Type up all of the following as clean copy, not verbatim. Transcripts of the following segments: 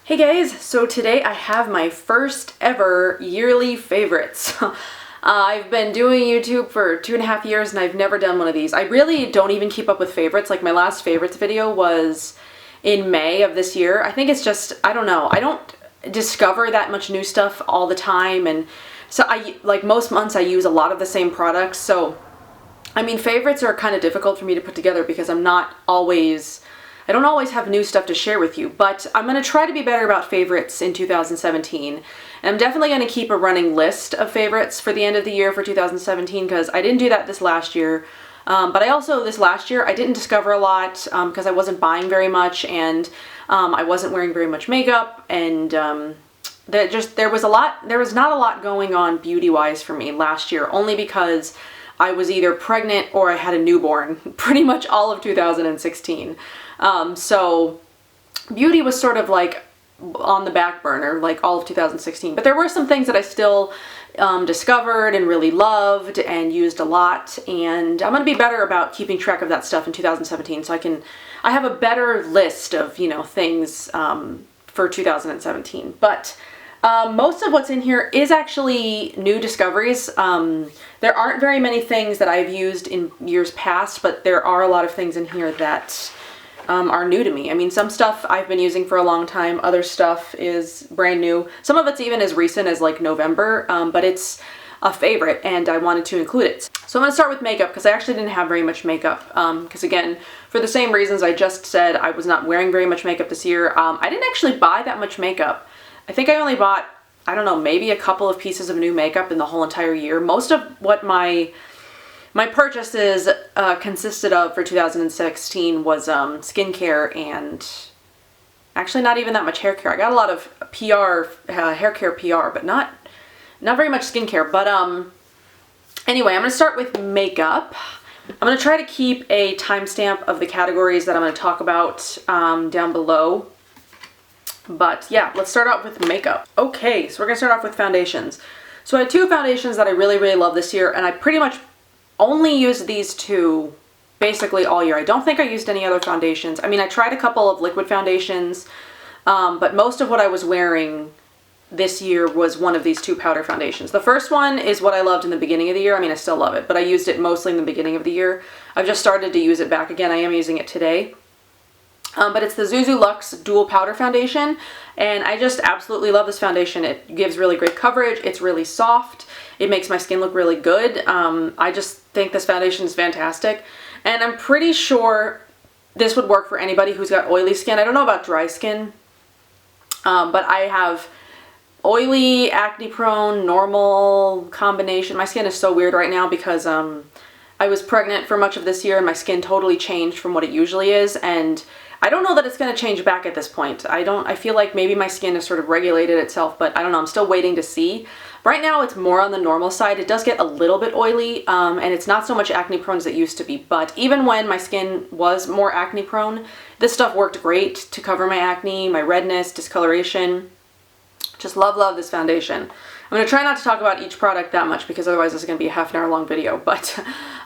Hey guys, so today I have my first ever yearly favorites. I've been doing YouTube for 2.5 years and I've never done one of these. I really don't even keep up with favorites. Like my last favorites video was in May of this year. I think it's just, I don't know, I don't discover that much new stuff all the time, and so like most months I use a lot of the same products. So I mean, favorites are kind of difficult for me to put together because I don't always have new stuff to share with you, but I'm going to try to be better about favorites in 2017. And I'm definitely going to keep a running list of favorites for the end of the year for 2017 because I didn't do that this last year. But I also, this last year, I didn't discover a lot because I wasn't buying very much, and I wasn't wearing very much makeup, and there was not a lot going on beauty-wise for me last year, only because I was either pregnant or I had a newborn pretty much all of 2016. So beauty was sort of like on the back burner, like all of 2016. But there were some things that I still discovered and really loved and used a lot. And I'm going to be better about keeping track of that stuff in 2017. So I have a better list of, things for 2017. But most of what's in here is actually new discoveries. There aren't very many things that I've used in years past, but there are a lot of things in here that are new to me. I mean, some stuff I've been using for a long time, other stuff is brand new. Some of it's even as recent as like November, but it's a favorite and I wanted to include it. So I'm going to start with makeup because I actually didn't have very much makeup because again, for the same reasons I just said, I was not wearing very much makeup this year. I didn't actually buy that much makeup. I think I only bought, I don't know, maybe a couple of pieces of new makeup in the whole entire year. Most of what my purchases consisted of for 2016 was skincare and actually not even that much hair care. I got a lot of PR, hair care PR, but not very much skincare. But anyway, I'm going to start with makeup. I'm going to try to keep a timestamp of the categories that I'm going to talk about down below. But yeah, let's start out with makeup. Okay, so we're going to start off with foundations. So I had two foundations that I really, really love this year, and I pretty much only used these two basically all year. I don't think I used any other foundations. I mean, I tried a couple of liquid foundations, but most of what I was wearing this year was one of these two powder foundations. The first one is what I loved in the beginning of the year. I mean, I still love it, but I used it mostly in the beginning of the year. I've just started to use it back again. I am using it today. But it's the Luxe Dual Powder Foundation, and I just absolutely love this foundation. It gives really great coverage. It's really soft. It makes my skin look really good. I just think this foundation is fantastic, and I'm pretty sure this would work for anybody who's got oily skin. I don't know about dry skin, but I have oily, acne-prone, normal combination. My skin is so weird right now because I was pregnant for much of this year, and my skin totally changed from what it usually is, and I don't know that it's going to change back at this point. I feel like maybe my skin has sort of regulated itself, but I don't know. I'm still waiting to see. Right now it's more on the normal side. It does get a little bit oily, and it's not so much acne prone as it used to be. But even when my skin was more acne prone, this stuff worked great to cover my acne, my redness, discoloration. Just love this foundation. I'm going to try not to talk about each product that much because otherwise this is going to be a half-an-hour long video. But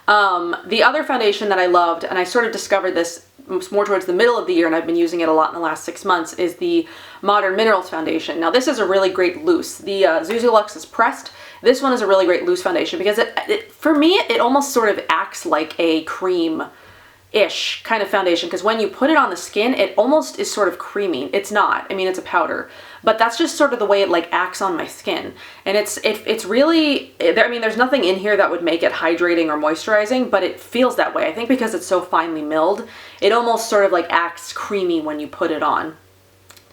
the other foundation that I loved, and I sort of discovered this more towards the middle of the year, and I've been using it a lot in the last 6 months, is the Modern Minerals foundation. Now this is a really great loose. The Luxe is pressed. This one is a really great loose foundation because for me it almost sort of acts like a cream-ish kind of foundation, because when you put it on the skin it almost is sort of creamy. It's not. I mean, it's a powder, but that's just sort of the way it like acts on my skin, and it's really, I mean, there's nothing in here that would make it hydrating or moisturizing, but it feels that way. I think because it's so finely milled, it almost sort of like acts creamy when you put it on.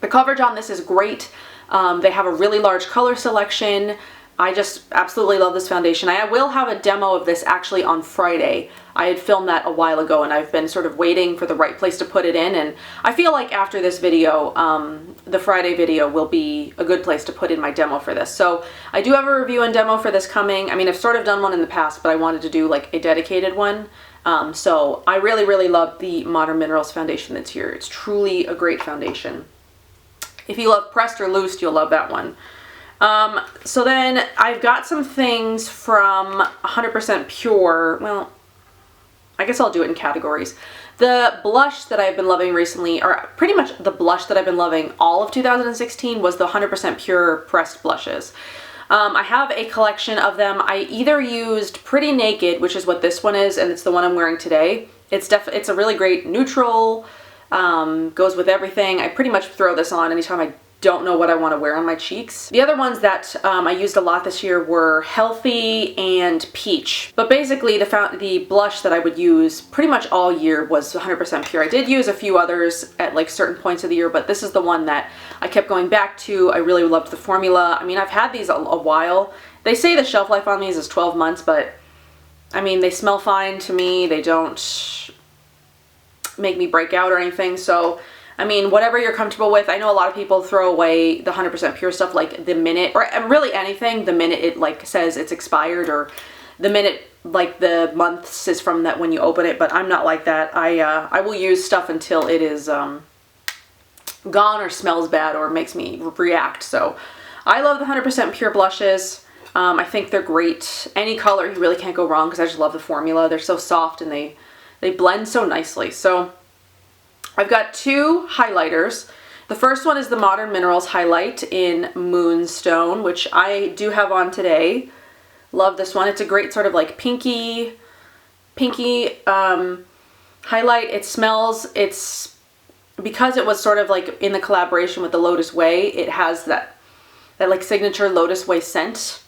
The coverage on this is great. They have a really large color selection. I just absolutely love this foundation. I will have a demo of this actually on Friday. I had filmed that a while ago and I've been sort of waiting for the right place to put it in, and I feel like after this video, the Friday video will be a good place to put in my demo for this. So I do have a review and demo for this coming. I mean, I've sort of done one in the past, but I wanted to do like a dedicated one. So I really love the Modern Minerals foundation that's here. It's truly a great foundation. If you love pressed or loose, you'll love that one. So then I've got some things from 100% Pure. Well, I guess I'll do it in categories. The blush that I've been loving recently, or pretty much the blush that I've been loving all of 2016, was the 100% Pure pressed blushes. I have a collection of them. I either used Pretty Naked, which is what this one is, and it's the one I'm wearing today. It's a really great neutral, goes with everything. I pretty much throw this on anytime I don't know what I want to wear on my cheeks. The other ones that I used a lot this year were Healthy and Peach. But basically the blush that I would use pretty much all year was 100% Pure. I did use a few others at like certain points of the year, but this is the one that I kept going back to. I really loved the formula. I mean, I've had these a while. They say the shelf life on these is 12 months, but I mean, they smell fine to me. They don't make me break out or anything. So I mean, whatever you're comfortable with. I know a lot of people throw away the 100% Pure stuff like the minute, or really anything, the minute it like says it's expired, or the minute like the month is from that when you open it, but I'm not like that. I will use stuff until it is gone or smells bad or makes me react. So I love the 100% Pure blushes. I think they're great. Any color, you really can't go wrong, because I just love the formula. They're so soft and they blend so nicely. So I've got two highlighters. The first one is the Modern Minerals highlight in Moonstone, which I do have on today. Love this one. It's a great sort of like pinky highlight. It smells, because it was sort of like in the collaboration with the Lotus Way, it has that like signature Lotus Way scent.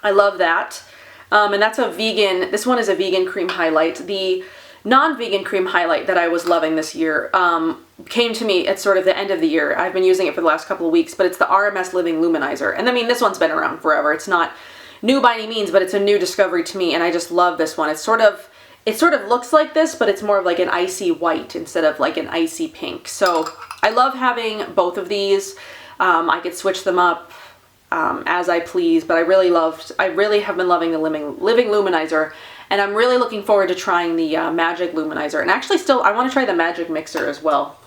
I love that. And that's a vegan, this one is a vegan cream highlight. The non-vegan cream highlight that I was loving this year came to me at sort of the end of the year. I've been using it for the last couple of weeks, but it's the RMS Living Luminizer. And I mean, this one's been around forever. It's not new by any means, but it's a new discovery to me, and I just love this one. It sort of looks like this, but it's more of like an icy white instead of like an icy pink. So I love having both of these. I could switch them up as I please, but I really have been loving the Living Luminizer. And I'm really looking forward to trying the Magic Luminizer. And actually I want to try the Magic Mixer as well.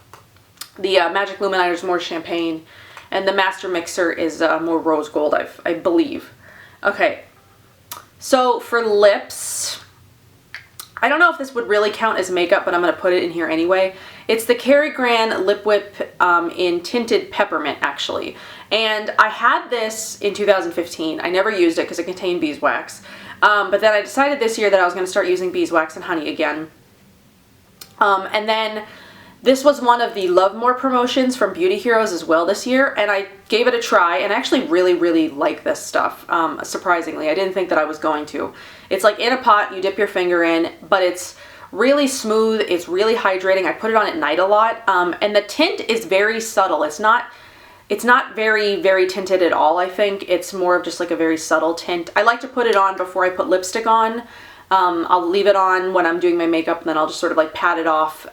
The Magic Luminizer is more champagne, and the Master Mixer is more rose gold, I believe. Okay, so for lips, I don't know if this would really count as makeup, but I'm going to put it in here anyway. It's the Cary Grant Lip Whip in Tinted Peppermint, actually. And I had this in 2015. I never used it because it contained beeswax. But then I decided this year that I was going to start using beeswax and honey again. And then this was one of the Love More promotions from Beauty Heroes as well this year, and I gave it a try, and I actually really like this stuff, surprisingly. I didn't think that I was going to. It's like in a pot, you dip your finger in, but it's really smooth, it's really hydrating. I put it on at night a lot, and the tint is very subtle. It's not very tinted at all, I think. It's more of just like a very subtle tint. I like to put it on before I put lipstick on. I'll leave it on when I'm doing my makeup, and then I'll just sort of like pat it off,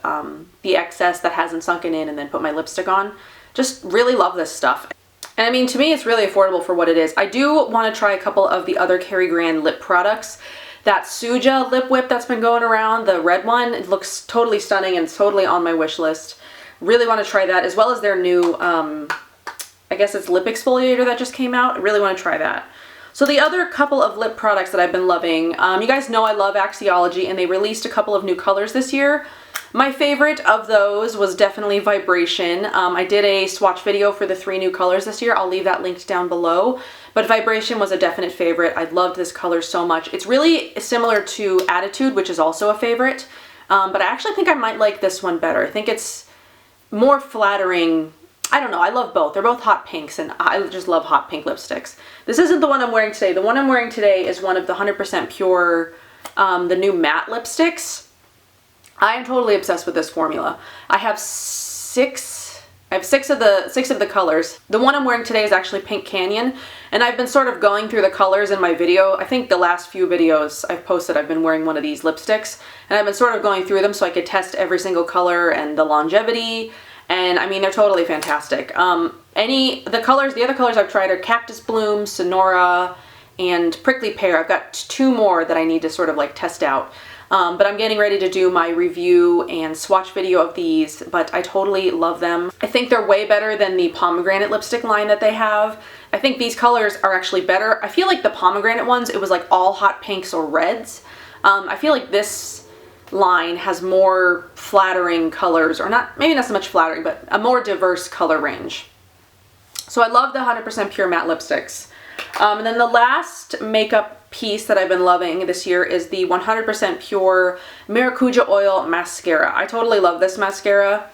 the excess that hasn't sunken in, and then put my lipstick on. Just really love this stuff. And I mean, to me, it's really affordable for what it is. I do want to try a couple of the other Cary Grant lip products. That Suja lip whip that's been going around, the red one, it looks totally stunning and it's totally on my wish list. Really want to try that, as well as their new, I guess it's lip exfoliator that just came out. I really want to try that. So the other couple of lip products that I've been loving, you guys know I love Axiology, and they released a couple of new colors this year. My favorite of those was definitely Vibration. I did a swatch video for the 3 new colors this year. I'll leave that linked down below. But Vibration was a definite favorite. I loved this color so much. It's really similar to Attitude, which is also a favorite. But I actually think I might like this one better. I think it's more flattering. I don't know, I love both. They're both hot pinks, and I just love hot pink lipsticks. This isn't the one I'm wearing today. The one I'm wearing today is one of the 100% Pure, the new matte lipsticks. I am totally obsessed with this formula. I have six of the colors. The one I'm wearing today is actually Pink Canyon, and I've been sort of going through the colors in my video. I think the last few videos I've posted, I've been wearing one of these lipsticks, and I've been sort of going through them so I could test every single color and the longevity. And I mean, they're totally fantastic. The other colors I've tried are Cactus Bloom, Sonora, and Prickly Pear. I've got 2 more that I need to sort of like test out. But I'm getting ready to do my review and swatch video of these, but I totally love them. I think they're way better than the pomegranate lipstick line that they have. I think these colors are actually better. I feel like the pomegranate ones, it was like all hot pinks or reds. I feel like this line has more flattering colors, or not, maybe not so much flattering, but a more diverse color range. So I love the 100% Pure matte lipsticks. And then the last makeup piece that I've been loving this year is the 100% Pure Maracuja Oil Mascara. I totally love this mascara.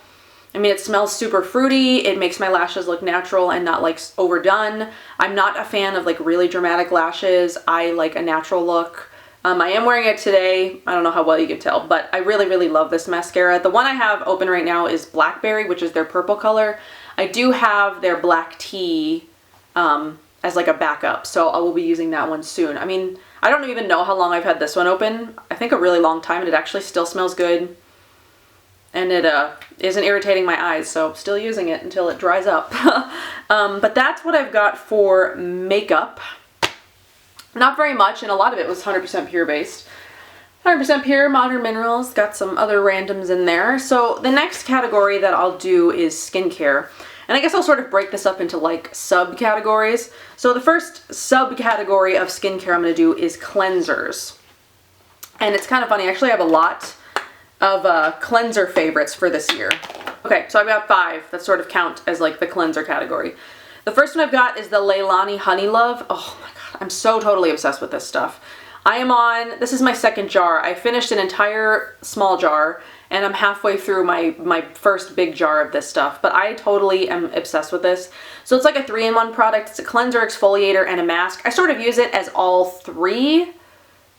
I mean, it smells super fruity. It makes my lashes look natural and not like overdone. I'm not a fan of like really dramatic lashes. I like a natural look. I am wearing it today. I don't know how well you can tell, but I really, really love this mascara. The one I have open right now is Blackberry, which is their purple color. I do have their black tea as like a backup, so I will be using that one soon. I mean, I don't even know how long I've had this one open. I think a really long time, and it actually still smells good. And it isn't irritating my eyes, so still using it until it dries up. But that's what I've got for makeup. Not very much, and a lot of it was 100% pure based. 100% pure, modern minerals, got some other randoms in there. So the next category that I'll do is skincare. And I guess I'll sort of break this up into like subcategories. So the first subcategory of skincare I'm going to do is cleansers. And it's kind of funny, I actually have a lot of cleanser favorites for this year. Okay, so I've got 5 that sort of count as like the cleanser category. The first one I've got is the Leilani Honey Love. Oh my god, I'm so totally obsessed with this stuff. This is my second jar. I finished an entire small jar and I'm halfway through my first big jar of this stuff, but I totally am obsessed with this. So it's like a 3-in-1 product. It's a cleanser, exfoliator, and a mask. I sort of use it as all 3.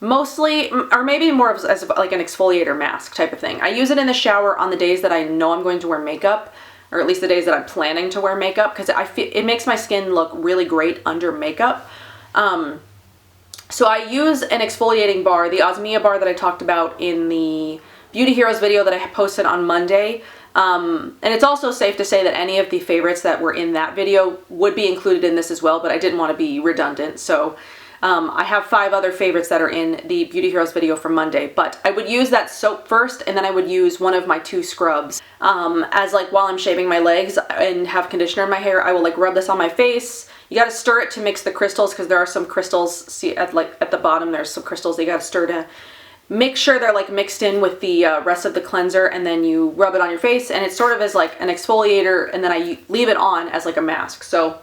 Mostly, or maybe more as like an exfoliator mask type of thing. I use it in the shower on the days that I know I'm going to wear makeup, or at least the days that I'm planning to wear makeup, because I feel it makes my skin look really great under makeup. So I use an exfoliating bar, the Osmia bar that I talked about in the Beauty Heroes video that I posted on Monday. And it's also safe to say that any of the favorites that were in that video would be included in this as well, but I didn't want to be redundant, so I have 5 other favorites that are in the Beauty Heroes video from Monday, but I would use that soap first, and then I would use one of my 2 scrubs. As like while I'm shaving my legs and have conditioner in my hair, I will like rub this on my face. You gotta stir it to mix the crystals, because there are some crystals, see at the bottom there's some crystals that you gotta stir to make sure they're like mixed in with the rest of the cleanser, and then you rub it on your face, and it sort of is like an exfoliator, and then I leave it on as like a mask. So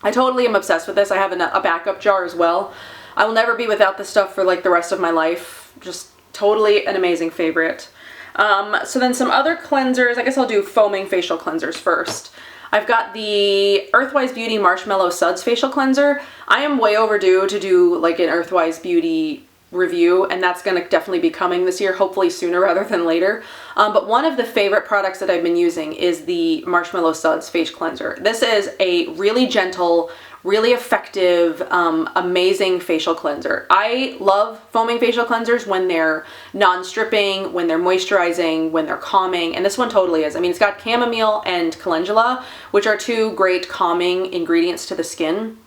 I totally am obsessed with this. I have a backup jar as well. I will never be without this stuff for like the rest of my life. Just totally an amazing favorite. So then some other cleansers. I guess I'll do foaming facial cleansers first. I've got the Earthwise Beauty Marshmallow Suds Facial Cleanser. I am way overdue to do like an Earthwise Beauty review, and that's going to definitely be coming this year, hopefully sooner rather than later. But one of the favorite products that I've been using is the Marshmallow Suds Face Cleanser. This is a really gentle, really effective, amazing facial cleanser. I love foaming facial cleansers when they're non-stripping, when they're moisturizing, when they're calming, and this one totally is. I mean, it's got chamomile and calendula, which are 2 great calming ingredients to the skin.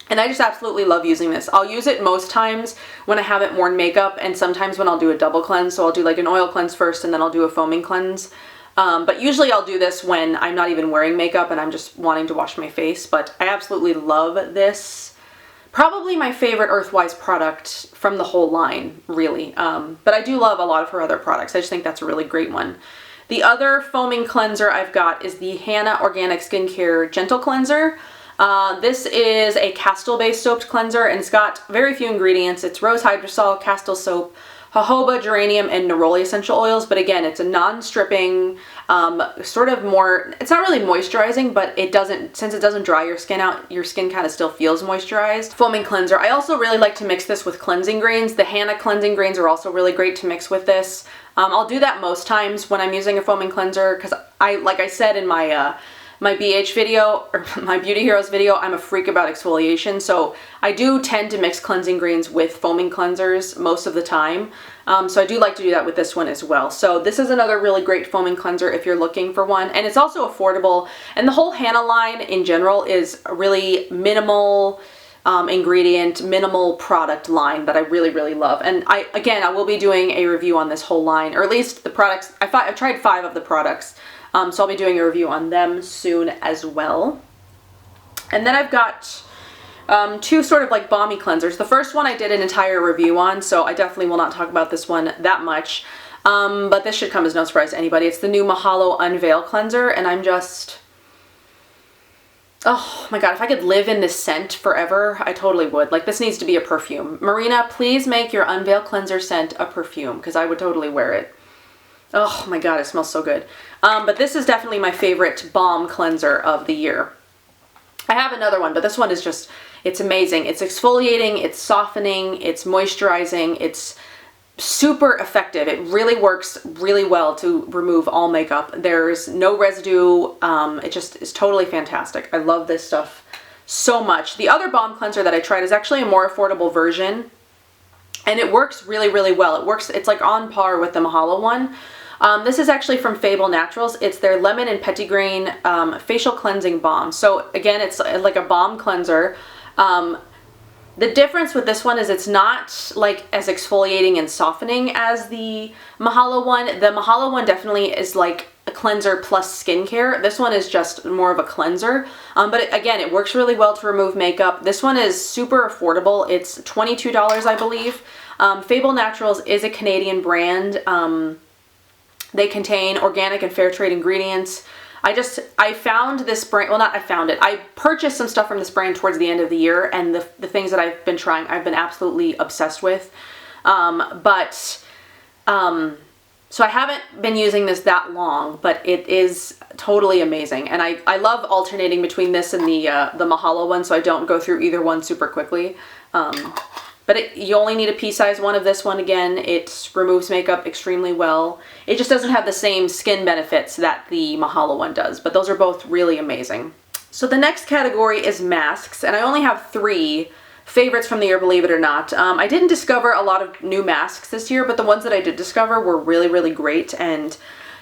And I just absolutely love using this. I'll use it most times when I haven't worn makeup, and sometimes when I'll do a double cleanse. So I'll do like an oil cleanse first, and then I'll do a foaming cleanse. But usually I'll do this when I'm not even wearing makeup and I'm just wanting to wash my face. But I absolutely love this. Probably my favorite Earthwise product from the whole line, really. But I do love a lot of her other products. I just think that's a really great one. The other foaming cleanser I've got is the Hanna Organic Skincare Gentle Cleanser. This is a Castile-based soaped cleanser, and it's got very few ingredients. It's rose hydrosol, Castile soap, jojoba, geranium, and neroli essential oils. But again, it's a non-stripping, sort of more, it's not really moisturizing, but it doesn't, since it doesn't dry your skin out, your skin kind of still feels moisturized. Foaming cleanser. I also really like to mix this with cleansing grains. The Hanna cleansing grains are also really great to mix with this. I'll do that most times when I'm using a foaming cleanser, because like I said in my my BH video, or my Beauty Heroes video, I'm a freak about exfoliation, so I do tend to mix cleansing grains with foaming cleansers most of the time. So I do like to do that with this one as well. So this is another really great foaming cleanser if you're looking for one, and it's also affordable. And the whole Hanna line in general is a really minimal ingredient, minimal product line that I really, really love. And again, I will be doing a review on this whole line, or at least the products. I've tried 5 of the products. So I'll be doing a review on them soon as well. And then I've got two sort of like balmy cleansers. The first one I did an entire review on, so I definitely will not talk about this one that much. But this should come as no surprise to anybody. It's the new Mahalo Unveil Cleanser, and I'm just... oh my god, if I could live in this scent forever, I totally would. Like, this needs to be a perfume. Marina, please make your Unveil Cleanser scent a perfume, because I would totally wear it. Oh my god, it smells so good. But this is definitely my favorite balm cleanser of the year. I have another one, but this one is just, it's amazing. It's exfoliating, it's softening, it's moisturizing, it's super effective. It really works really well to remove all makeup. There's no residue. It just is totally fantastic. I love this stuff so much. The other balm cleanser that I tried is actually a more affordable version, and it works really, really well. It works, it's like on par with the Mahalo one. This is actually from Fable Naturals. It's their Lemon and Petitgrain Facial Cleansing Balm. So again, it's like a balm cleanser. The difference with this one is it's not like as exfoliating and softening as the Mahalo one. The Mahalo one definitely is like a cleanser plus skincare. This one is just more of a cleanser. But again, it works really well to remove makeup. This one is super affordable. It's $22, I believe. Fable Naturals is a Canadian brand. They contain organic and fair trade ingredients. I found this brand, well, not I found it, I purchased some stuff from this brand towards the end of the year, and the things that I've been trying, I've been absolutely obsessed with. So I haven't been using this that long, but it is totally amazing. And I love alternating between this and the Mahalo one, so I don't go through either one super quickly. But you only need a pea-sized one of this one. Again, it removes makeup extremely well. It just doesn't have the same skin benefits that the Mahalo one does, but those are both really amazing. So the next category is masks, and I only have 3 favorites from the year, believe it or not. I didn't discover a lot of new masks this year, but the ones that I did discover were really, really great and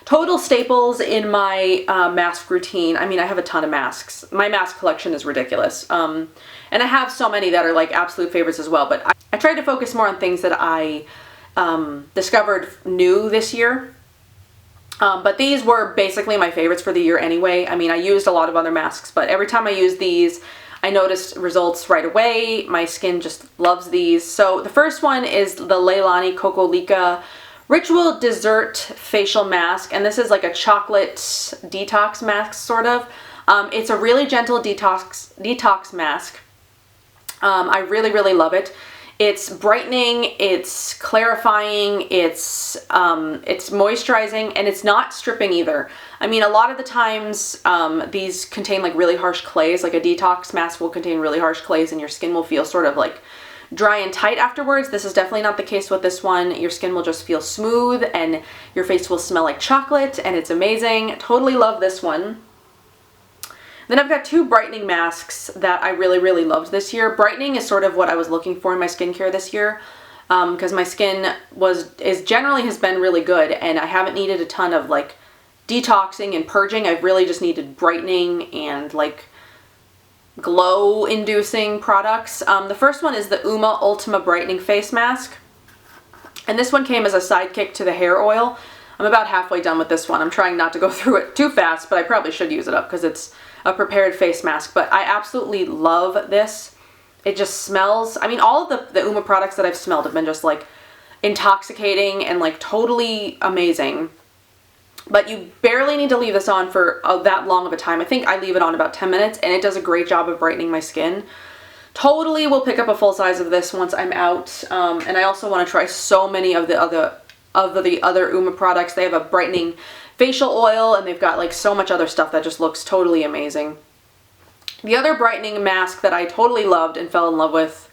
total staples in my mask routine. I mean, I have a ton of masks. My mask collection is ridiculous. And I have so many that are like absolute favorites as well, but I tried to focus more on things that I discovered new this year. But these were basically my favorites for the year anyway. I mean, I used a lot of other masks, but every time I used these, I noticed results right away. My skin just loves these. So the first one is the Leilani Cocolica Ritual Dessert Facial Mask, and this is like a chocolate detox mask, sort of. It's a really gentle detox mask. I really, really love it. It's brightening, it's clarifying, it's moisturizing, and it's not stripping either. I mean, a lot of the times these contain like really harsh clays. Like a detox mask will contain really harsh clays, and your skin will feel sort of like dry and tight afterwards. This is definitely not the case with this one. Your skin will just feel smooth, and your face will smell like chocolate, and it's amazing. Totally love this one. Then I've got 2 brightening masks that I really, really loved this year. Brightening is sort of what I was looking for in my skincare this year, because my skin generally has been really good, and I haven't needed a ton of like detoxing and purging. I've really just needed brightening and like glow inducing products. The first one is the Uma Ultima Brightening Face Mask, and this one came as a sidekick to the hair oil. I'm about halfway done with this one. I'm trying not to go through it too fast, but I probably should use it up because it's a prepared face mask. But I absolutely love this. It just smells, I mean, all of the Uma products that I've smelled have been just like intoxicating and like totally amazing. But you barely need to leave this on for that long of a time. I think I leave it on about 10 minutes, and it does a great job of brightening my skin. Totally will pick up a full size of this once I'm out. And I also want to try so many of the other Uma products. They have a brightening facial oil, and they've got like so much other stuff that just looks totally amazing. The other brightening mask that I totally loved and fell in love with,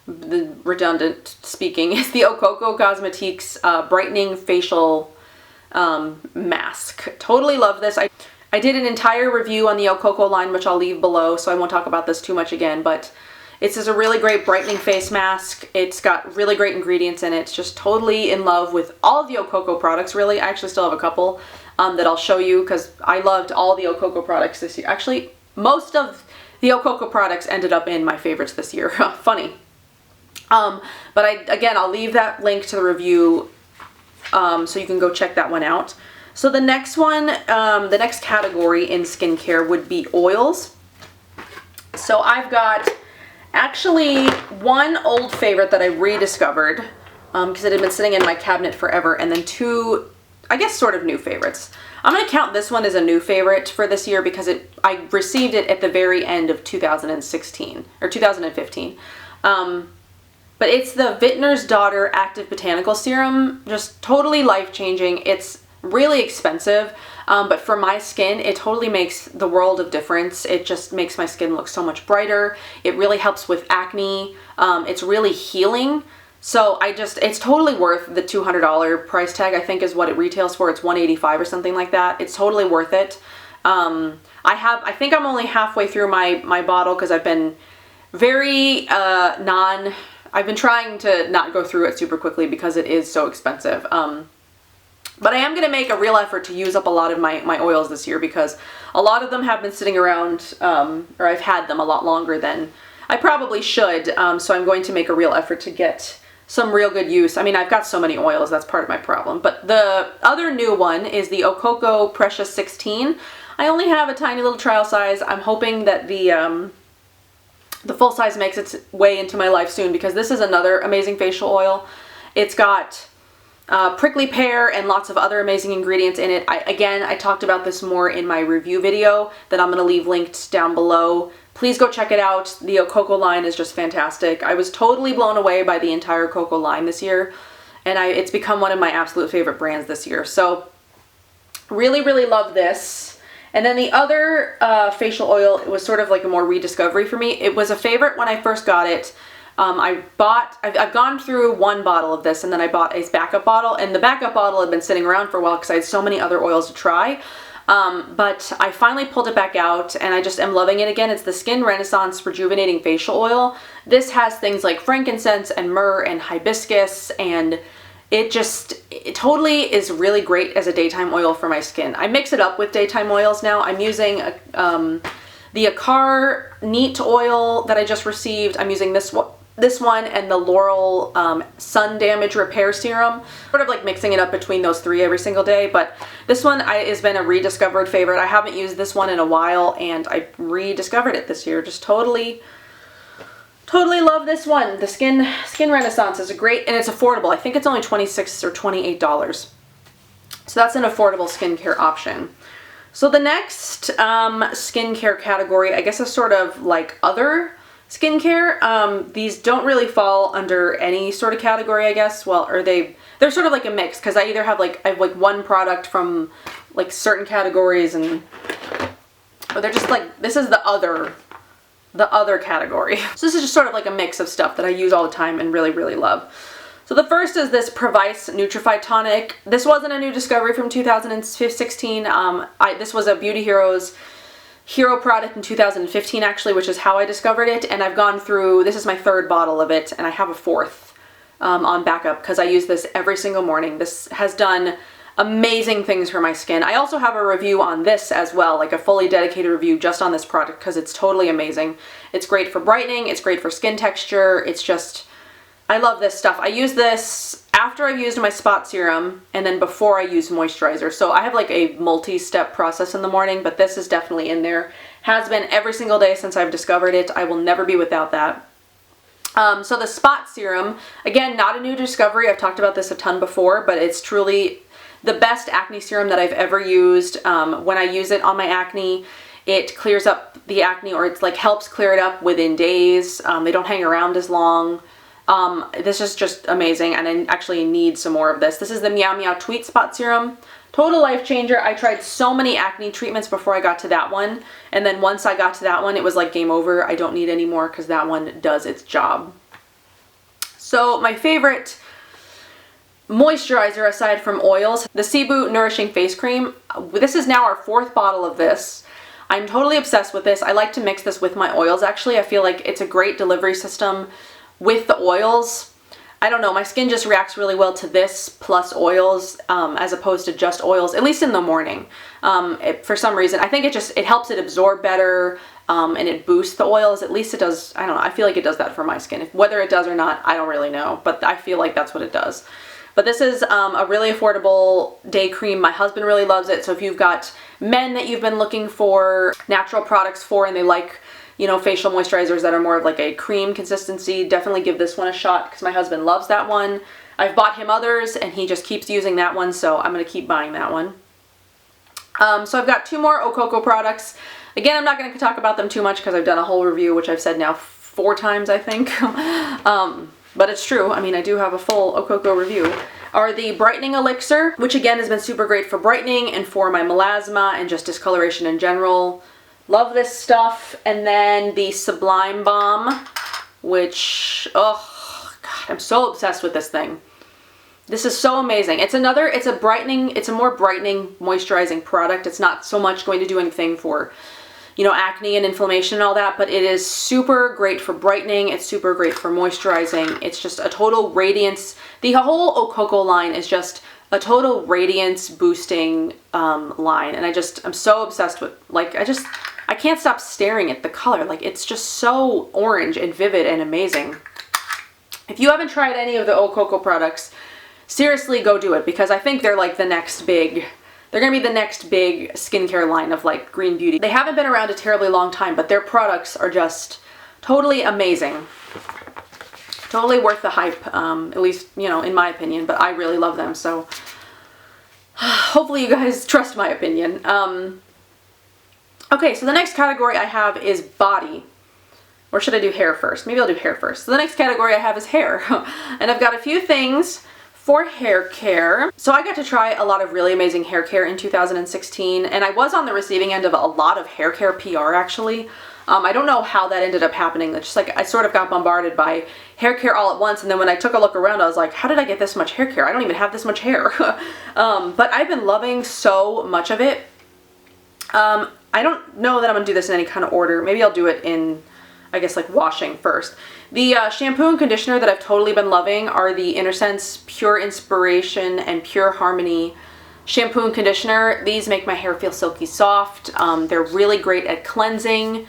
the redundant speaking, is the Okoko Cosmetiques brightening facial mask. Totally love this. I did an entire review on the Okoko line, which I'll leave below, so I won't talk about this too much again, but it's just a really great brightening face mask. It's got really great ingredients in it. It's just totally in love with all of the Okoko products, really. I actually still have a couple that I'll show you because I loved all the Okoko products this year. Actually, most of the Okoko products ended up in my favorites this year. Funny. But again, I'll leave that link to the review so you can go check that one out. So the next one, the next category in skincare would be oils. So I've got actually one old favorite that I rediscovered because it had been sitting in my cabinet forever, and then two, I guess, sort of new favorites. I'm going to count this one as a new favorite for this year because I received it at the very end of 2016 or 2015. But it's the Vintner's Daughter Active Botanical Serum. Just totally life-changing. It's really expensive, but for my skin, it totally makes the world of difference. It just makes my skin look so much brighter. It really helps with acne. It's really healing. So it's totally worth the $200 price tag, I think is what it retails for. It's $185 or something like that. It's totally worth it. I think I'm only halfway through my bottle because I've been very I've been trying to not go through it super quickly because it is so expensive. But I am going to make a real effort to use up a lot of my oils this year because a lot of them have been sitting around, or I've had them a lot longer than I probably should. So I'm going to make a real effort to get some real good use. I mean, I've got so many oils, that's part of my problem. But the other new one is the Okoko Precious 16. I only have a tiny little trial size. I'm hoping that the full size makes its way into my life soon because this is another amazing facial oil. It's got prickly pear and lots of other amazing ingredients in it. I talked about this more in my review video that I'm going to leave linked down below. Please go check it out. The Okoko line is just fantastic. I was totally blown away by the entire Okoko line this year, and it's become one of my absolute favorite brands this year. So really, really love this. And then the other facial oil, it was sort of like a more rediscovery for me. It was a favorite when I first got it. I've gone through one bottle of this and then I bought a backup bottle, and the backup bottle had been sitting around for a while because I had so many other oils to try. But I finally pulled it back out and I just am loving it again. It's the Skin Renaissance Rejuvenating Facial Oil. This has things like frankincense and myrrh and hibiscus, and it totally is really great as a daytime oil for my skin. I mix it up with daytime oils now. I'm using the Akar Neat oil that I just received. I'm using this one and the Laurel Sun Damage Repair Serum. Sort of like mixing it up between those three every single day, but this one has been a rediscovered favorite. I haven't used this one in a while and I rediscovered it this year. Just totally love this one. The Skin Renaissance is great, and it's affordable. I think it's only $26 or $28. So that's an affordable skincare option. So the next skincare category, I guess, is sort of like other skincare. These don't really fall under any sort of category, I guess. Well, or they're sort of like a mix, because I either have I have one product from like certain categories, or they're just like, this is the other category. So this is just sort of like a mix of stuff that I use all the time and really, really love. So the first is this Previce Nutrify Tonic. This wasn't a new discovery from 2016. This was a Beauty Heroes hero product in 2015 actually, which is how I discovered it. And I've gone through, this is my third bottle of it, and I have a fourth on backup because I use this every single morning. This has done amazing things for my skin. I also have a review on this as well, like a fully dedicated review just on this product because it's totally amazing. It's great for brightening, it's great for skin texture, it's just, I love this stuff. I use this after I've used my spot serum and then before I use moisturizer. So I have like a multi-step process in the morning, but this is definitely in there. Has been every single day since I've discovered it. I will never be without that. So the spot serum, again, not a new discovery. I've talked about this a ton before, but it's truly the best acne serum that I've ever used. When I use it on my acne, it clears up the acne, or it's like helps clear it up within days. They don't hang around as long. This is just amazing, and I actually need some more of this. This is the Meow Meow Tweet Spot Serum. Total life changer. I tried so many acne treatments before I got to that one, and then once I got to that one, it was like game over. I don't need any more because that one does its job. So my favorite moisturizer aside from oils, the Cebu Nourishing Face Cream. This is now our fourth bottle of this. I'm totally obsessed with this. I like to mix this with my oils actually. I feel like it's a great delivery system with the oils. I don't know, my skin just reacts really well to this plus oils as opposed to just oils, at least in the morning. For some reason, I think it helps it absorb better and it boosts the oils. At least it does. I don't know, I feel like it does that for my skin. Whether it does or not, I don't really know, but I feel like that's what it does. But this is a really affordable day cream. My husband really loves it. So if you've got men that you've been looking for natural products for and they like you know, facial moisturizers that are more of like a cream consistency, definitely give this one a shot because my husband loves that one. I've bought him others and he just keeps using that one, so I'm going to keep buying that one. So I've got 2 more Okoko products. Again, I'm not going to talk about them too much because I've done a whole review, which I've said now 4 times, I think. But it's true. I mean, I do have a full Okoko review. Are the Brightening Elixir, which again has been super great for brightening and for my melasma and just discoloration in general. Love this stuff. And then the Sublime Balm, which, oh God, I'm so obsessed with this thing. This is so amazing. It's a more brightening, moisturizing product. It's not so much going to do anything for, you know, acne and inflammation and all that, but it is super great for brightening. It's super great for moisturizing. It's just a total radiance. The whole Okoko line is just a total radiance boosting line. And I'm so obsessed with, like, I can't stop staring at the color. Like, it's just so orange and vivid and amazing. If you haven't tried any of the Okoko products, seriously go do it, because I think they're like the next big, they're going to be the next big skincare line of like green beauty. They haven't been around a terribly long time, but their products are just totally amazing. Totally worth the hype, at least, you know, in my opinion, but I really love them, so hopefully you guys trust my opinion. Okay, so the next category I have is body. Or should I do hair first? Maybe I'll do hair first. So the next category I have is hair. And I've got a few things for hair care. So I got to try a lot of really amazing hair care in 2016, and I was on the receiving end of a lot of hair care PR actually. I don't know how that ended up happening. It's just like I sort of got bombarded by hair care all at once, and then when I took a look around I was like, how did I get this much hair care? I don't even have this much hair. But I've been loving so much of it. I don't know that I'm gonna do this in any kind of order. Maybe I'll do it in, I guess, like washing first. The shampoo and conditioner that I've totally been loving are the InnerSense Pure Inspiration and Pure Harmony shampoo and conditioner. These make my hair feel silky soft. They're really great at cleansing.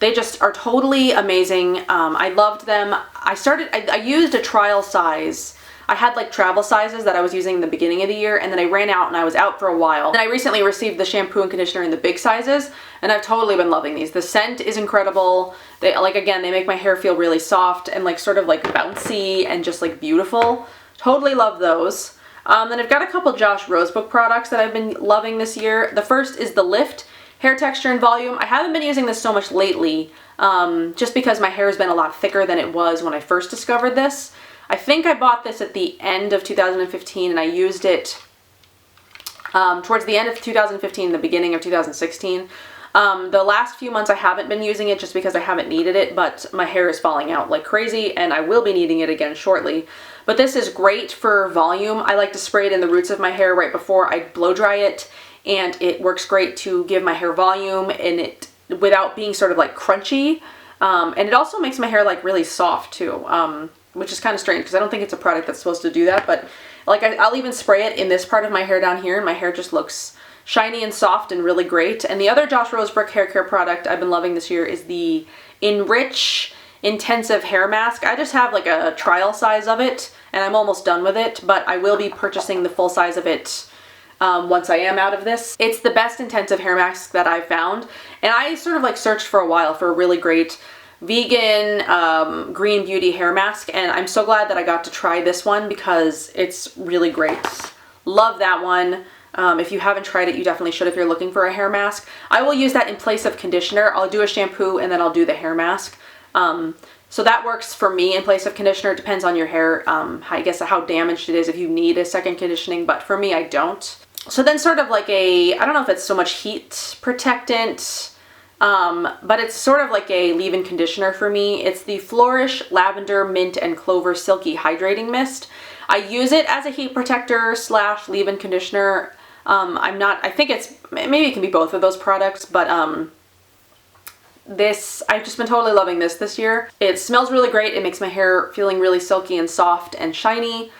They just are totally amazing. I loved them. I used a trial size. I had like travel sizes that I was using in the beginning of the year, and then I ran out and I was out for a while. And I recently received the shampoo and conditioner in the big sizes, and I've totally been loving these. The scent is incredible. They, like, again, they make my hair feel really soft and like sort of like bouncy and just like beautiful. Totally love those. Then I've got a couple Josh Rosebrook products that I've been loving this year. The first is the Lift Hair Texture and Volume. I haven't been using this so much lately, just because my hair has been a lot thicker than it was when I first discovered this. I think I bought this at the end of 2015, and I used it towards the end of 2015, the beginning of 2016. The last few months I haven't been using it just because I haven't needed it, but my hair is falling out like crazy and I will be needing it again shortly. But this is great for volume. I like to spray it in the roots of my hair right before I blow dry it, and it works great to give my hair volume and it without being sort of like crunchy. And it also makes my hair like really soft too, which is kind of strange because I don't think it's a product that's supposed to do that, but like I'll even spray it in this part of my hair down here and my hair just looks shiny and soft and really great. And the other Josh Rosebrook hair care product I've been loving this year is the Enrich Intensive Hair Mask. I just have like a trial size of it and I'm almost done with it, but I will be purchasing the full size of it once I am out of this. It's the best intensive hair mask that I've found, and I sort of like searched for a while for a really great vegan green beauty hair mask, and I'm so glad that I got to try this one because it's really great. Love that one. If you haven't tried it, you definitely should if you're looking for a hair mask. I will use that in place of conditioner. I'll do a shampoo and then I'll do the hair mask. So that works for me in place of conditioner. It depends on your hair, I guess how damaged it is, if you need a second conditioning, but for me I don't. So then sort of like I don't know if it's so much heat protectant, but it's sort of like a leave-in conditioner for me. It's the Flourish Lavender Mint and Clover Silky Hydrating Mist. I use it as a heat protector / leave-in conditioner. I think it's, maybe it can be both of those products, but I've just been totally loving this year. It smells really great. It makes my hair feeling really silky and soft and shiny.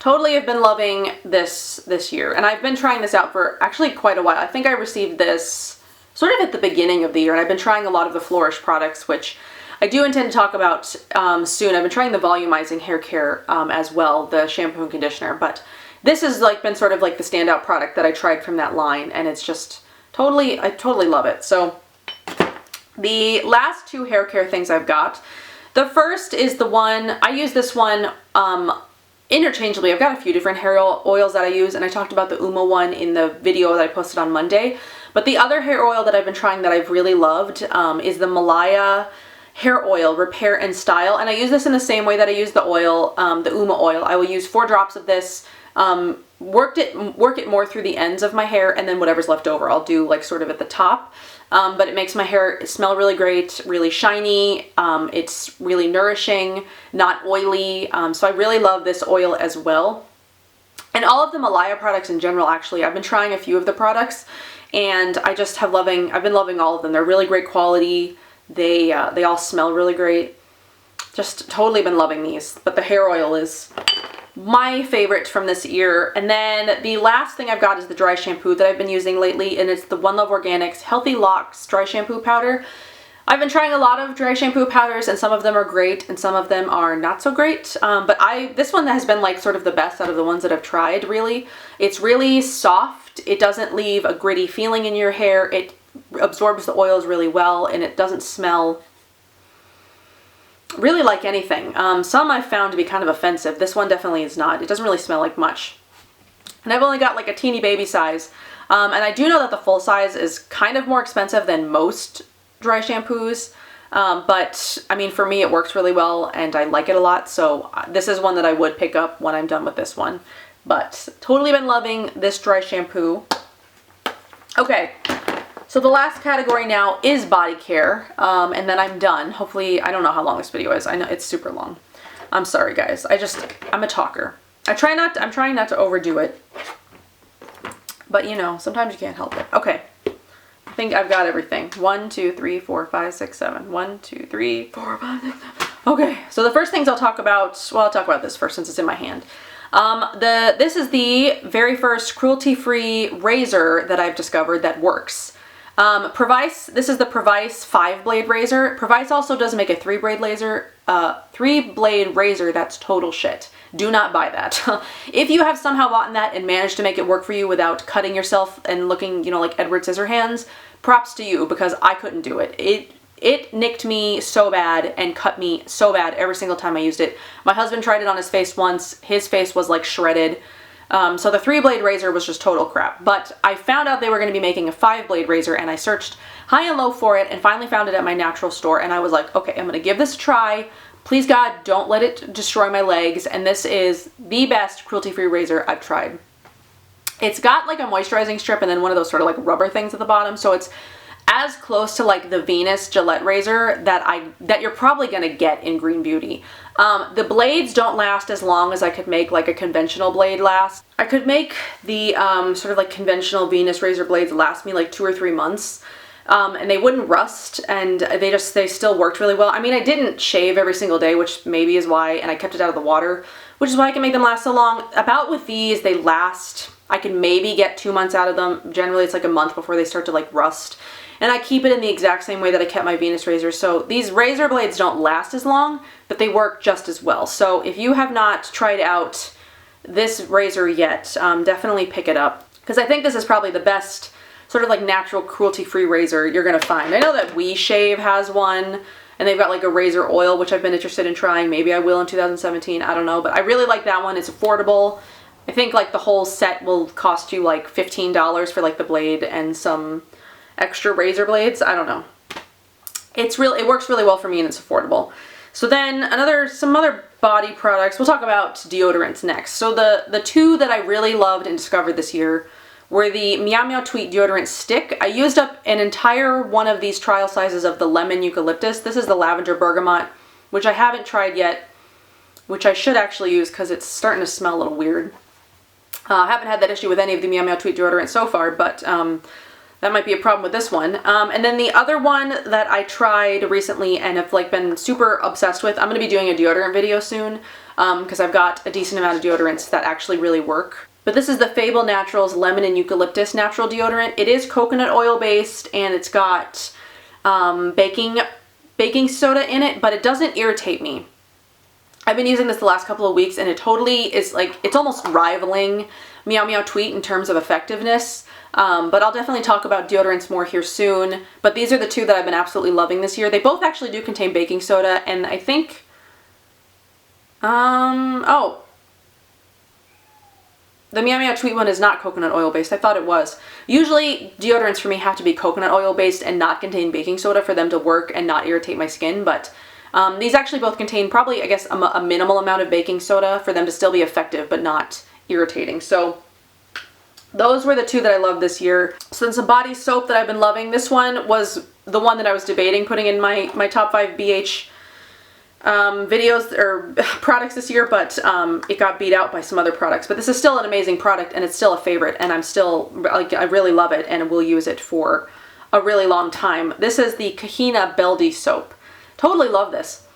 Totally have been loving this year, and I've been trying this out for actually quite a while. I think I received this sort of at the beginning of the year, and I've been trying a lot of the Flourish products, which I do intend to talk about soon. I've been trying the volumizing hair care as well, the shampoo and conditioner, but this has like been sort of like the standout product that I tried from that line, and it's just I totally love it. So The last two hair care things I've got. The first is the one, I use this one interchangeably. I've got a few different hair oils that I use, and I talked about the Uma one in the video that I posted on Monday. But the other hair oil that I've been trying that I've really loved is the Malaya hair oil Repair and Style, and I use this in the same way that I use the oil, the Uma oil. I will use 4 drops of this, work it more through the ends of my hair, and then whatever's left over I'll do like sort of at the top. But it makes my hair smell really great, really shiny. It's really nourishing, not oily. So I really love this oil as well. And all of the Malaya products in general, actually, I've been trying a few of the products, and I just have I've been loving all of them. They're really great quality. They all smell really great. Just totally been loving these. But the hair oil is my favorite from this year. And then the last thing I've got is the dry shampoo that I've been using lately, and it's the One Love Organics Healthy Locks Dry Shampoo Powder. I've been trying a lot of dry shampoo powders, and some of them are great and some of them are not so great. But this one has been like sort of the best out of the ones that I've tried, really. It's really soft. It doesn't leave a gritty feeling in your hair. It absorbs the oils really well, and it doesn't smell really like anything. Some I've found to be kind of offensive. This one definitely is not. It doesn't really smell like much. And I've only got like a teeny baby size. And I do know that the full size is kind of more expensive than most dry shampoos. But I mean, for me it works really well and I like it a lot. So this is one that I would pick up when I'm done with this one. But totally been loving this dry shampoo. Okay. So the last category now is body care, and then I'm done. Hopefully, I don't know how long this video is. I know it's super long. I'm sorry, guys. I'm a talker. I'm trying not to overdo it. But you know, sometimes you can't help it. Okay. I think I've got everything. 1, 2, 3, 4, 5, 6, 7. 1, 2, 3, 4, 5, 6, 7. Okay. So the first things I'll talk about, well, I'll talk about this first since it's in my hand. This is the very first cruelty-free razor that I've discovered that works. This is the Previce 5-blade razor. Previce also does make a 3-blade razor that's total shit. Do not buy that. If you have somehow bought that and managed to make it work for you without cutting yourself and looking, you know, like Edward Scissorhands, props to you, because I couldn't do it. It nicked me so bad and cut me so bad every single time I used it. My husband tried it on his face once. His face was like shredded. So the 3-blade razor was just total crap. But I found out they were going to be making a 5-blade razor, and I searched high and low for it and finally found it at my natural store, and I was like, okay, I'm going to give this a try. Please God, don't let it destroy my legs. And this is the best cruelty-free razor I've tried. It's got like a moisturizing strip and then one of those sort of like rubber things at the bottom, so it's as close to like the Venus Gillette razor that you're probably gonna get in Green Beauty. The blades don't last as long as I could make like a conventional blade last. I could make the sort of like conventional Venus razor blades last me like 2 or 3 months. And they wouldn't rust, and they still worked really well. I mean, I didn't shave every single day, which maybe is why, and I kept it out of the water, which is why I can make them last so long. About with these, they last, I can maybe get 2 months out of them. Generally, it's like a month before they start to like rust. And I keep it in the exact same way that I kept my Venus razor. So these razor blades don't last as long, but they work just as well. So if you have not tried out this razor yet, definitely pick it up. Because I think this is probably the best sort of like natural cruelty-free razor you're gonna find. I know that We Shave has one, and they've got like a razor oil, which I've been interested in trying. Maybe I will in 2017, I don't know. But I really like that one. It's affordable. I think like the whole set will cost you like $15 for like the blade and some extra razor blades. I don't know. It works really well for me, and it's affordable. So then some other body products. We'll talk about deodorants next. So the two that I really loved and discovered this year were the Meow Meow Tweet deodorant stick. I used up an entire one of these trial sizes of the lemon eucalyptus. This is the lavender bergamot, which I haven't tried yet, which I should actually use because it's starting to smell a little weird. I haven't had that issue with any of the Meow Meow Tweet deodorant so far, but that might be a problem with this one. And then the other one that I tried recently and have like been super obsessed with, I'm going to be doing a deodorant video soon because I've got a decent amount of deodorants that actually really work. But this is the Fable Naturals Lemon and Eucalyptus Natural Deodorant. It is coconut oil based, and it's got baking soda in it, but it doesn't irritate me. I've been using this the last couple of weeks, and it totally is like, it's almost rivaling Meow Meow Tweet in terms of effectiveness. But I'll definitely talk about deodorants more here soon. But these are the two that I've been absolutely loving this year. They both actually do contain baking soda, and I think, oh, the Meow Meow Tweet one is not coconut oil based. I thought it was. Usually deodorants for me have to be coconut oil based and not contain baking soda for them to work and not irritate my skin, but these actually both contain probably, I guess, a minimal amount of baking soda for them to still be effective but not irritating. So those were the two that I loved this year. So then some body soap that I've been loving. This one was the one that I was debating putting in my top 5 BH videos or products this year, but it got beat out by some other products. But this is still an amazing product, and it's still a favorite, and I'm still, like, I really love it and will use it for a really long time. This is the Kahina Beldy soap. Totally love this.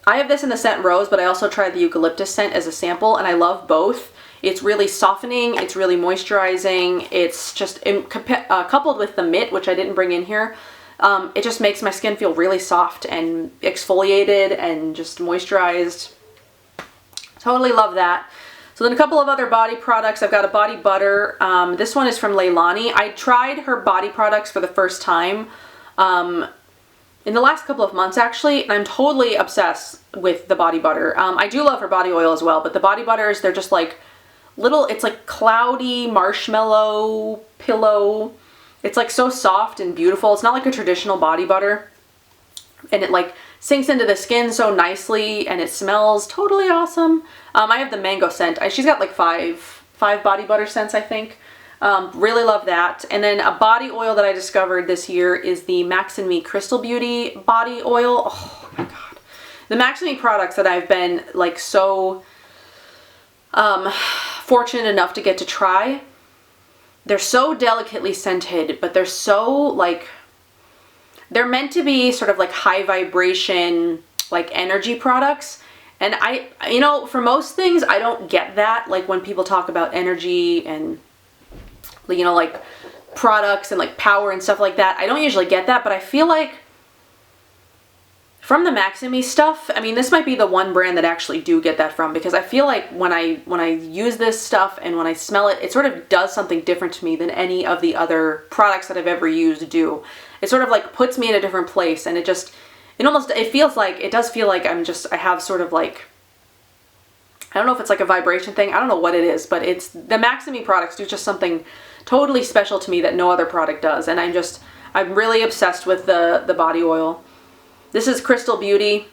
I have this in the scent Rose, but I also tried the eucalyptus scent as a sample, and I love both. It's really softening, it's really moisturizing, it's just coupled with the mitt, which I didn't bring in here. It just makes my skin feel really soft and exfoliated and just moisturized. Totally love that. So then a couple of other body products. I've got a body butter. This one is from Leilani. I tried her body products for the first time in the last couple of months, actually, and I'm totally obsessed with the body butter. I do love her body oil as well, but the body butters, they're just like little, it's like cloudy marshmallow pillow. It's like so soft and beautiful. It's not like a traditional body butter, and it like sinks into the skin so nicely, and it smells totally awesome. I have the mango scent. She's got like five body butter scents, I think. Really love that. And then a body oil that I discovered this year is the Max and Me Crystal Beauty body oil. Oh my god. The Max and Me products that I've been like so fortunate enough to get to try, they're so delicately scented, but they're so like, they're meant to be sort of like high vibration, like energy products. And I, you know, for most things, I don't get that. Like when people talk about energy and, you know, like products and like power and stuff like that, I don't usually get that, but I feel like from the Max and Me stuff, I mean, this might be the one brand that I actually do get that from, because I feel like when I use this stuff and when I smell it, it sort of does something different to me than any of the other products that I've ever used do. It sort of like puts me in a different place, and it just, it feels like, it does feel like I have sort of like, I don't know if it's like a vibration thing, I don't know what it is, but it's, the Max and Me products do just something totally special to me that no other product does, and I'm really obsessed with the body oil. This is Crystal Beauty.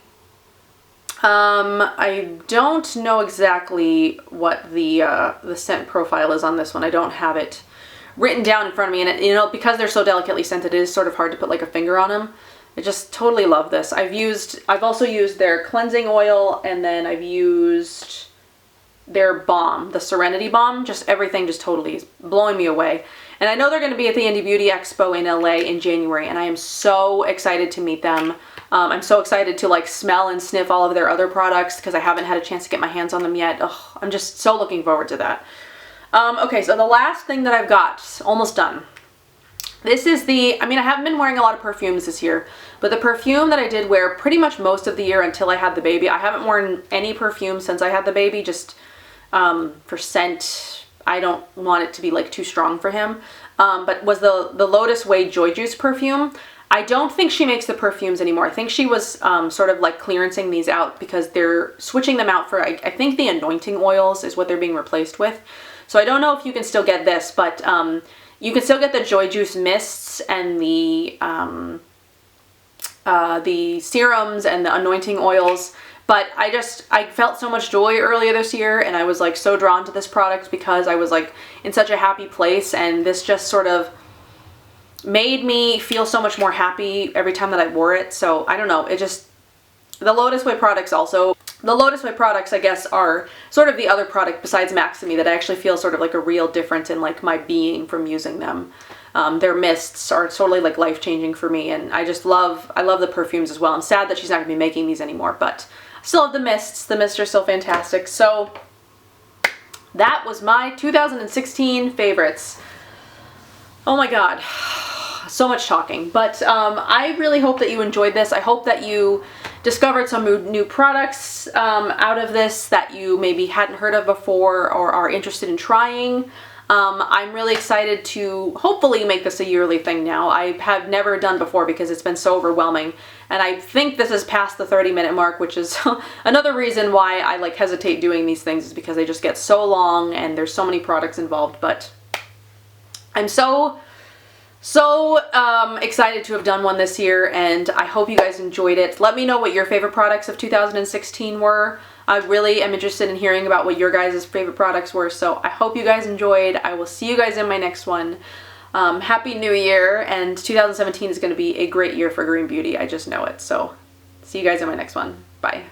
I don't know exactly what the scent profile is on this one. I don't have it written down in front of me, and it, you know, because they're so delicately scented, it is sort of hard to put like a finger on them. I just totally love this. I've also used their cleansing oil, and then I've used their balm, the Serenity Balm. Just everything just totally is blowing me away. And I know they're going to be at the Indie Beauty Expo in LA in January, and I am so excited to meet them. I'm so excited to like smell and sniff all of their other products, because I haven't had a chance to get my hands on them yet. Ugh, I'm just so looking forward to that. Okay, so the last thing that I've got, almost done. This is I mean, I haven't been wearing a lot of perfumes this year, but the perfume that I did wear pretty much most of the year until I had the baby. I haven't worn any perfume since I had the baby, just for scent. I don't want it to be like too strong for him. But was the Lotus Way Joy Juice perfume. I don't think she makes the perfumes anymore. I think she was sort of like clearancing these out, because they're switching them out for, I think the anointing oils is what they're being replaced with. So I don't know if you can still get this, but you can still get the Joy Juice mists and the serums and the anointing oils. But I felt so much joy earlier this year, and I was like so drawn to this product because I was like in such a happy place, and this just sort of made me feel so much more happy every time that I wore it. So I don't know, the Lotus Way products also. The Lotus Way products, I guess, are sort of the other product besides Max and Me that I actually feel sort of like a real difference in like my being from using them. Their mists are totally like life-changing for me, and I love the perfumes as well. I'm sad that she's not going to be making these anymore, but I still have the mists. The mists are still fantastic. So that was my 2016 favorites. Oh my god. so much talking, but I really hope that you enjoyed this. I hope that you discovered some new products out of this that you maybe hadn't heard of before or are interested in trying. I'm really excited to hopefully make this a yearly thing now. I have never done before because it's been so overwhelming, and I think this is past the 30-minute mark, which is another reason why I like hesitate doing these things, is because they just get so long and there's so many products involved. But I'm so excited to have done one this year, and I hope you guys enjoyed it. Let me know what your favorite products of 2016 were. I really am interested in hearing about what your guys' favorite products were, so I hope you guys enjoyed. I will see you guys in my next one. Happy New Year, and 2017 is going to be a great year for green beauty. I just know it. So see you guys in my next one. Bye.